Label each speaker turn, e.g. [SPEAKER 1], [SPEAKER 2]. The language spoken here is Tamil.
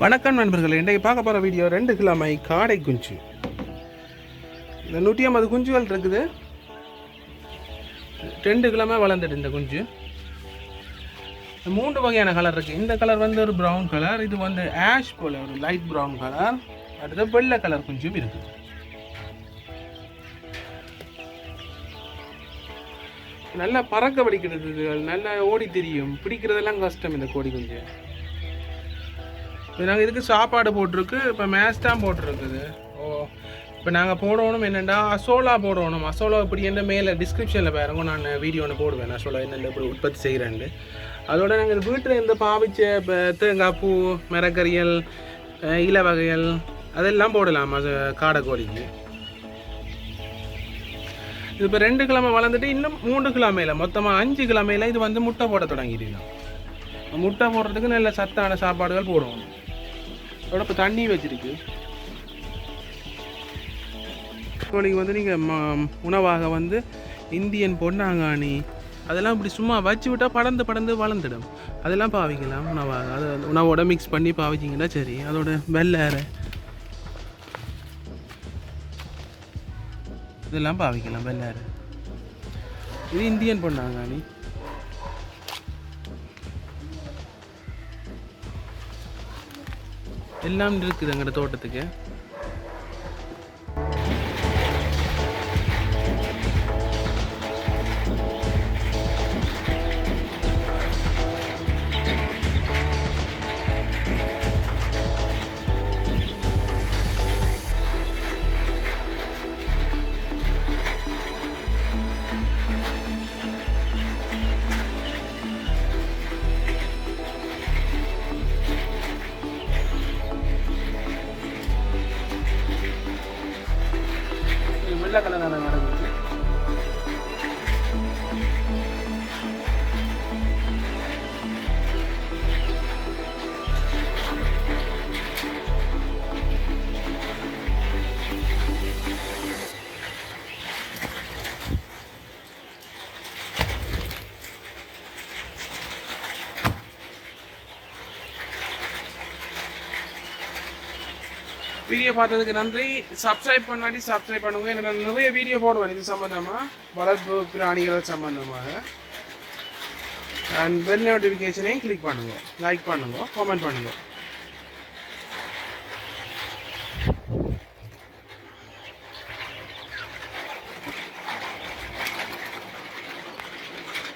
[SPEAKER 1] வணக்கம் நண்பர்களே, இன்றைக்கு பார்க்க போகிற வீடியோ 2 கிழமை காடை குஞ்சு. இந்த 150 குஞ்சுகள் இருக்குது. 2 கிழமை வளர்ந்துட்டு இந்த குஞ்சு. 3 வகையான கலர் இருக்குது. இந்த கலர் வந்து ஒரு ப்ரௌன் கலர், இது வந்து ஆஷ் போல் ஒரு லைட் ப்ரௌன் கலர், அடுத்து வெள்ளை கலர் குஞ்சும் இருக்குது. நல்லா பறக்க படிக்கிறது, நல்லா ஓடி தெரியும், பிடிக்கிறதெல்லாம் கஷ்டம் இந்த கோடி குஞ்சு. நாங்கள் இதுக்கு சாப்பாடு போட்டிருக்கு, இப்போ மேட்ச் தான் போட்டிருக்குது. இப்போ நாங்கள் போடணும் என்னென்னா அசோலா போடணும். அசோலா இப்படி என்ன மேலே டிஸ்கிரிப்ஷனில் பாருங்க, நான் வீடியோ ஒன்று போடுவேன் அசோலா என்னென்ன இப்படி உற்பத்தி செய்கிறேன்னு. அதோட நாங்கள் வீட்டில் இந்த பாவிச்ச இப்போ தேங்காய் பூ, மரக்கறிகள், இலை வகைகள் அதெல்லாம் போடலாம் அது காடை கோழிக்கு. இது இப்போ 2 கிழமை வளர்ந்துட்டு இன்னும் 3 கிழமையில் மொத்தமாக 5 கிழமையில் இது வந்து முட்டை போட தொடங்கிடலாம். முட்டை போடுறதுக்கு நல்ல சத்தான சாப்பாடுகள் போடுவோம். அதோட இப்போ தண்ணி வச்சிருக்கு. கோழிக்கு வந்து நீங்கள் உணவாக வந்து இந்தியன் பொன்னாங்கானி அதெல்லாம் இப்படி சும்மா வச்சு விட்டால் படந்து வளர்ந்துடும். அதெல்லாம் பாவிக்கலாம் உணவாக. அதை உணவோட மிக்ஸ் பண்ணி பாவிச்சிங்கன்னா சரி. அதோட வெள்ளை இதெல்லாம் பாவிக்கலாம். வெள்ளை இது இந்தியன் பொன்னாங்கானி. எல்லாம் இருக்குது எங்கள்ட தோட்டத்துக்கு. வெள்ளை கலரான நடக்குது. வீடியோ பார்த்ததுக்கு நன்றி. சப்ஸ்கிரைப் பண்ணாட்டி சப்ஸ்கிரைப் பண்ணுங்க. எனக்கு நிறைய வீடியோ போடுவேன் இது சம்மந்தமாக, வளர்ப்பு பிராணிகள் சம்மந்தமாக. அண்ட் பெல் நோட்டிஃபிகேஷனையும் கிளிக் பண்ணுங்க, லைக் பண்ணுங்க, கமெண்ட் பண்ணுங்க.